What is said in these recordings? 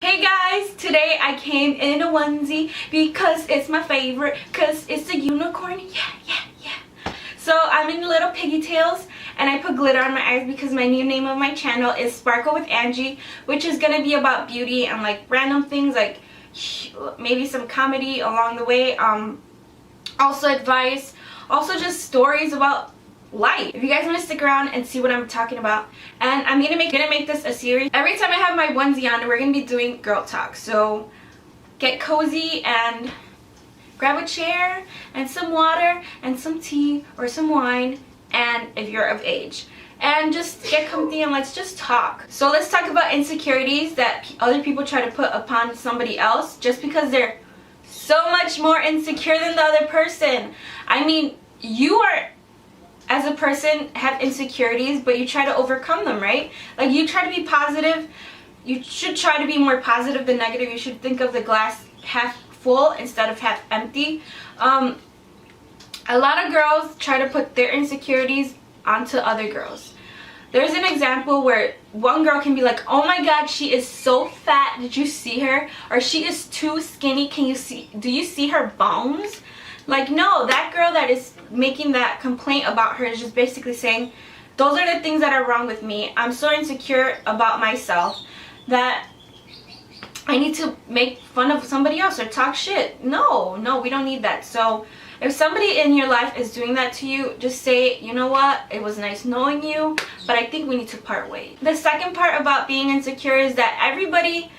Hey guys, today I came in a onesie because it's my favorite, because it's a unicorn. Yeah. So I'm in little pigtails and I put glitter on my eyes because my new name of my channel is Sparkle with Angie, which is going to be about beauty and like random things, like maybe some comedy along the way, also advice, also just stories about life. If you guys want to stick around and see what I'm talking about, and I'm gonna make this a series. Every time I have my onesie on, we're gonna be doing girl talk. So get cozy and grab a chair and some water and some tea or some wine, and if you're of age, and just get comfy and let's just talk. So let's talk about insecurities that other people try to put upon somebody else just because they're so much more insecure than the other person. I mean, you are, as a person, have insecurities, but you try to overcome them, right? Like, you try to be positive. You should try to be more positive than negative. You should think of the glass half full instead of half empty. A lot of girls try to put their insecurities onto other girls. There's an example where one girl can be like, oh my god, she is so fat, did you see her? Or she is too skinny, do you see her bones? Like, no, that girl that is making that complaint about her is just basically saying, those are the things that are wrong with me. I'm so insecure about myself that I need to make fun of somebody else or talk shit. No, we don't need that. So if somebody in your life is doing that to you, just say, you know what, it was nice knowing you, but I think we need to part ways. The second part about being insecure is that everybody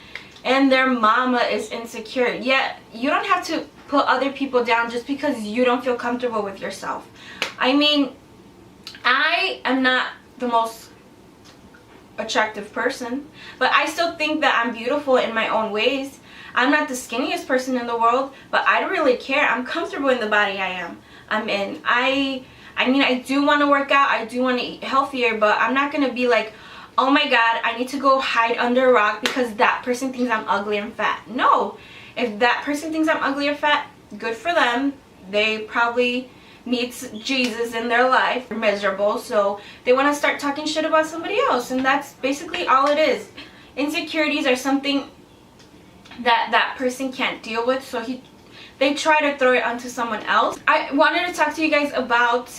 and their mama is insecure. Yet you don't have to put other people down just because you don't feel comfortable with yourself. I mean, I am not the most attractive person, but I still think that I'm beautiful in my own ways. I'm not the skinniest person in the world, but I don't really care. I'm comfortable in the body I'm in. I mean, I do want to work out, I do want to eat healthier, but I'm not going to be like, oh my god, I need to go hide under a rock because that person thinks I'm ugly and fat. No. If that person thinks I'm ugly or fat, good for them. They probably need Jesus in their life. They're miserable, so they want to start talking shit about somebody else, and that's basically all it is. Insecurities are something that person can't deal with, so they try to throw it onto someone else. I wanted to talk to you guys about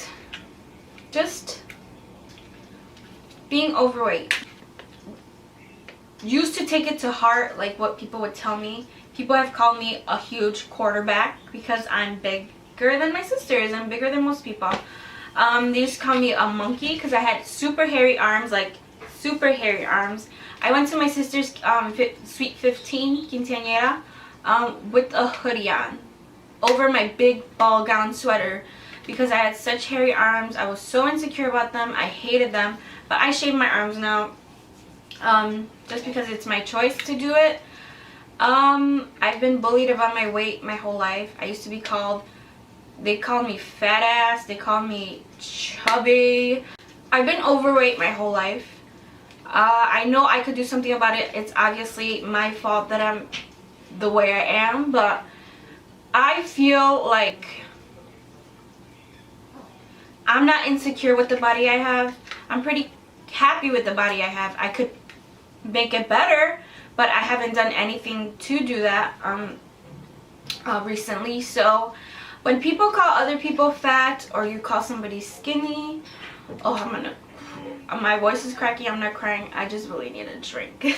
just being overweight. Used to take it to heart, like what people would tell me. People have called me a huge quarterback because I'm bigger than my sisters. I'm bigger than most people. They used to call me a monkey because I had super hairy arms, like super hairy arms. I went to my sister's Sweet 15 quinceañera with a hoodie on over my big ball gown sweater because I had such hairy arms. I was so insecure about them. I hated them, but I shave my arms now just because it's my choice to do it. I've been bullied about my weight my whole life. I used to be they called me fat ass, they called me chubby. I've been overweight my whole life. I know I could do something about it. It's obviously my fault that I'm the way I am, but I feel like I'm not insecure with the body I have. I'm pretty happy with the body I have. I could make it better, but I haven't done anything to do that recently. So when people call other people fat or you call somebody skinny, oh, my voice is cracking. I'm not crying, I just really need a drink.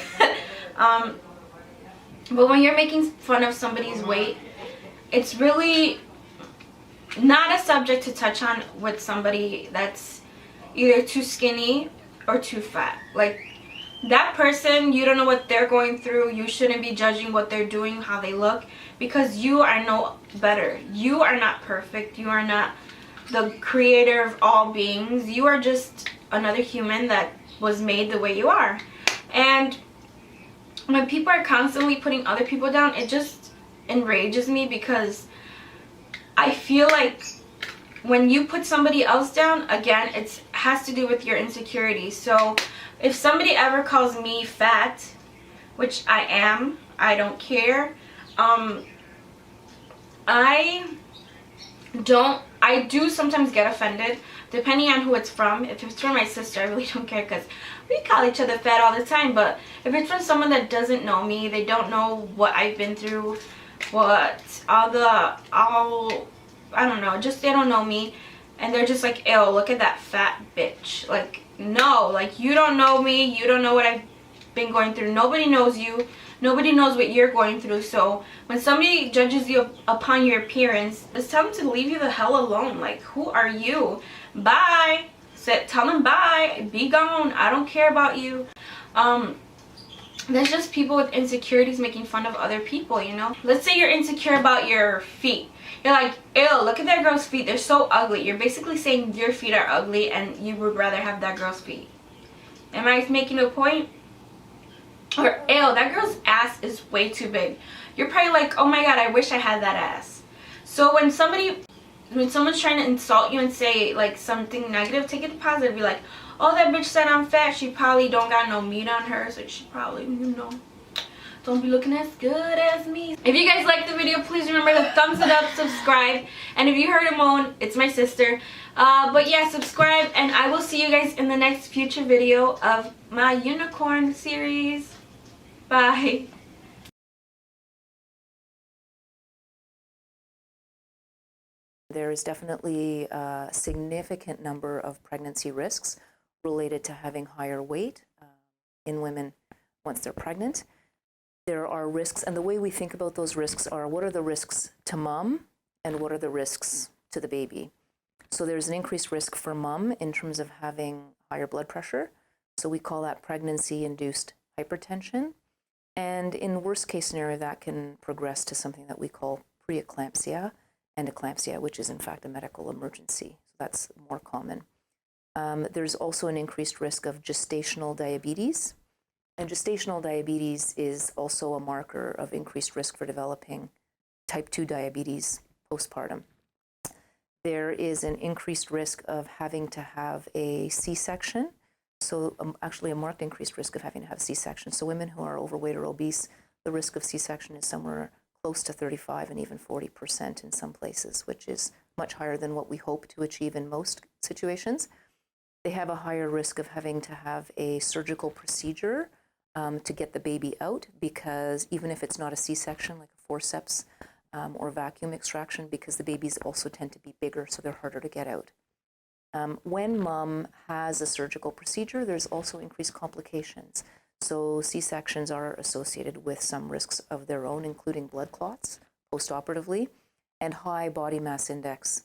But when you're making fun of somebody's weight, it's really not a subject to touch on with somebody that's either too skinny or too fat. Like, that person, you don't know what they're going through. You shouldn't be judging what they're doing, how they look, because you are no better. You are not perfect. You are not the creator of all beings. You are just another human that was made the way you are. And when people are constantly putting other people down, it just enrages me because I feel like when you put somebody else down, again, it has to do with your insecurities. So if somebody ever calls me fat, which I am, I don't care. I I do sometimes get offended depending on who it's from. If it's from my sister, I really don't care because we call each other fat all the time. But if it's from someone that doesn't know me, they don't know what I've been through, what I don't know, just they don't know me, and they're just like, ew, look at that fat bitch. Like, no, like, you don't know me, you don't know what I've been going through. Nobody knows you. Nobody knows what you're going through. So when somebody judges you upon your appearance, just tell them to leave you the hell alone. Like, who are you? Bye. Tell them bye. Be gone. I don't care about you. There's just people with insecurities making fun of other people, you know? Let's say you're insecure about your feet. You're like, ew, look at that girl's feet. They're so ugly. You're basically saying your feet are ugly and you would rather have that girl's feet. Am I making a point? Or, ew, that girl's ass is way too big. You're probably like, oh my god, I wish I had that ass. So when someone's trying to insult you and say like something negative, take it to positive. Be like, oh, that bitch said I'm fat. She probably don't got no meat on her, so she probably, you know, don't be looking as good as me. If you guys liked the video, please remember to thumbs it up, subscribe. And if you heard a moan, it's my sister. But yeah, subscribe, and I will see you guys in the next future video of my unicorn series. Bye. There is definitely a significant number of pregnancy risks related to having higher weight in women once they're pregnant. There are risks, and the way we think about those risks are, what are the risks to mom and what are the risks to the baby? So there's an increased risk for mom in terms of having higher blood pressure. So we call that pregnancy-induced hypertension. And in worst case scenario, that can progress to something that we call preeclampsia and eclampsia, which is in fact a medical emergency. So that's more common. There's also an increased risk of gestational diabetes. And gestational diabetes is also a marker of increased risk for developing type 2 diabetes postpartum. There is an increased risk of having to have a C-section. So actually a marked increased risk of having to have C-section. So women who are overweight or obese, the risk of C-section is somewhere close to 35 and even 40% in some places, which is much higher than what we hope to achieve in most situations. They have a higher risk of having to have a surgical procedure to get the baby out, because even if it's not a C-section, like a forceps or vacuum extraction, because the babies also tend to be bigger, so they're harder to get out. When mom has a surgical procedure, there's also increased complications. So C-sections are associated with some risks of their own, including blood clots postoperatively, and high body mass index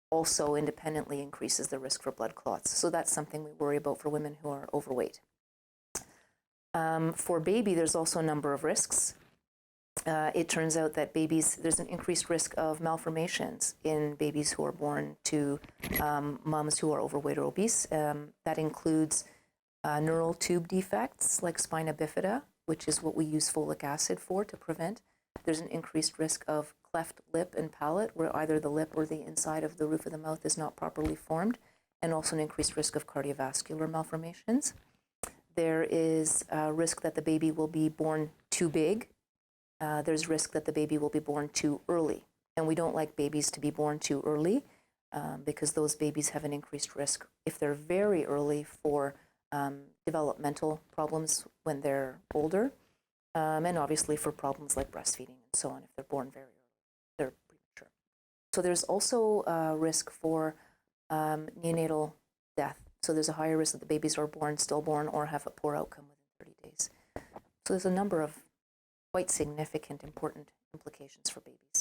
also independently increases the risk for blood clots. So that's something we worry about for women who are overweight. For baby, there's also a number of risks. It turns out that there's an increased risk of malformations in babies who are born to moms who are overweight or obese. That includes neural tube defects like spina bifida, which is what we use folic acid for to prevent. There's an increased risk of cleft lip and palate, where either the lip or the inside of the roof of the mouth is not properly formed, and also an increased risk of cardiovascular malformations. There is a risk that the baby will be born too big. There's risk that the baby will be born too early. And we don't like babies to be born too early because those babies have an increased risk, if they're very early, for developmental problems when they're older, and obviously for problems like breastfeeding and so on if they're born very early, they're premature. So there's also a risk for neonatal death. So there's a higher risk that the babies are born stillborn or have a poor outcome within 30 days. So there's a number of quite significant, important implications for babies.